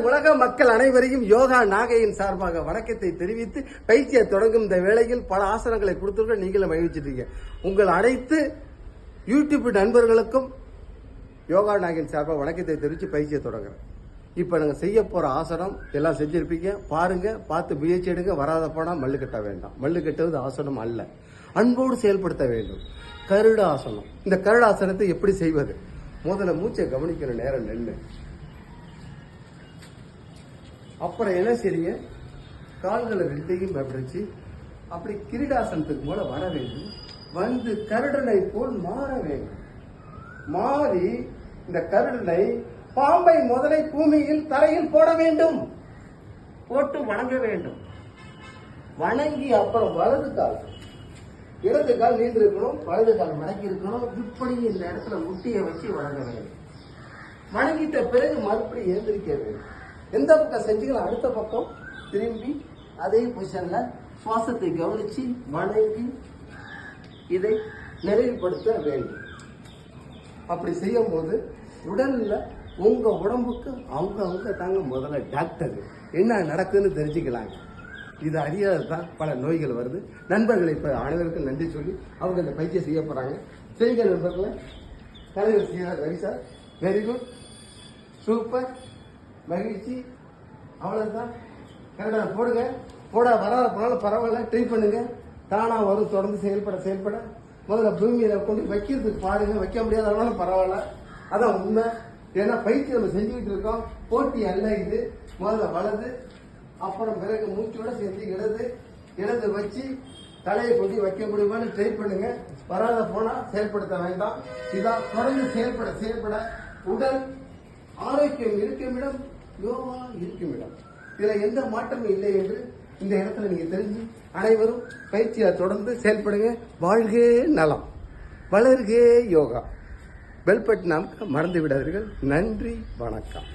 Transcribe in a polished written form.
உலக மக்கள் அனைவரையும் யோகா நாகையின் சார்பாக வணக்கத்தை தெரிவித்து பயிற்சியை தொடங்கும் இந்த வேளையில் பல ஆசனங்களை கொடுத்துருக்க நீங்களும் மகிழ்ச்சிட்டீங்க. உங்கள் அனைத்து யூடியூப் நண்பர்களுக்கும் யோகா நாகையின் சார்பாக வணக்கத்தை தெரிவித்து பயிற்சியை தொடங்குறேன். இப்போ நாங்கள் செய்ய போகிற ஆசனம் எல்லாம் செஞ்சிருப்பீங்க. பாருங்க, பார்த்து முயற்சி எடுங்க. வராத போனால் மல்லு கட்ட வேண்டாம். மல்லு கட்டுவது ஆசனம் அல்ல, அன்போடு செயல்படுத்த வேண்டும். கருட ஆசனம். இந்த கருட ஆசனத்தை எப்படி செய்வது? முதல்ல மூச்சை கவனிக்கிற நேரம் நெல்லு. அப்புறம் என்ன செய்ய, கால்களை ரெண்டையும் விரிச்சு அப்படி கிரீடாசனத்துக்கு போல வர வேண்டும். வந்து கருடனை போல் மாற வேண்டும். மாறி இந்த கருடனை பாம்பை முதலை பூமியில் தரையில் போட வேண்டும். போட்டு வணங்க வேண்டும். வணங்கி அப்புறம் வலது கால், இடது கால் நீண்டு இருக்கணும், வலது கால் மடக்கி இருக்கணும். இப்படி இந்த இடத்துல முட்டியை வச்சு வணங்க வேண்டும். வணங்கிட்ட பிறகு மறுபடியும் எழுந்திருக்க வேண்டும். எந்த பக்கம் செஞ்சுக்கலாம், அடுத்த பக்கம் திரும்பி அதே பொசிஷன்ல சுவாசத்தை கவனிச்சு வணங்கி இதை நிறைவுபடுத்த வேண்டும். அப்படி செய்யும் போது உடல்ல உங்க உடம்புக்கு அவங்க தாங்க முதல்ல டாக்டர் என்ன நடக்குதுன்னு தெரிஞ்சுக்கலாங்க. இது அறியாததான் பல நோய்கள் வருது. நண்பர்களை இப்ப அனைவருக்கும் நன்றி சொல்லி அவங்க இந்த பயிற்சியை செய்ய போறாங்க. செய்யுங்க நண்பர்களை. தலைவர் செய்யறார். Ravi sir, very good, super, மகிழ்ச்சி. அவ்வளவுதான். கரெக்டா போடுங்க. போட வராத போனாலும் பரவாயில்ல, ட்ரை பண்ணுங்க. தானா வரும். தொடர்ந்து செயல்பட முதல்ல பூமியில கொண்டு வைக்கிறதுக்கு பாருங்க. வைக்க முடியாதவனாலும் பரவாயில்ல, அதான் உண்மை. ஏன்னா பயிற்சி நம்ம செஞ்சுக்கிட்டு இருக்கோம், போட்டி அல்ல இது. முதல்ல வலது, அப்புறம் பிறகு மூச்சோட சேர்த்து இடது வச்சு தலையை கொண்டு வைக்க முடியுமான்னு ட்ரை பண்ணுங்க. வராத போனா செயல்படுத்த வேண்டாம். இதான் தொடர்ந்து செயல்பட உடல் ஆரோக்கியம் இருக்கும் இடம், யோகா இருக்கும் இடம். இதுல எந்த மாற்றமும் இல்லை என்று இந்த இடத்துல நீங்க தெரிஞ்சு அனைவரும் பயிற்சியை தொடர்ந்து செயல்படுங்க. வாழ்கே நலம், வளர்கே யோகா. பெல் பட்டன் மறந்து விடாதீர்கள். நன்றி, வணக்கம்.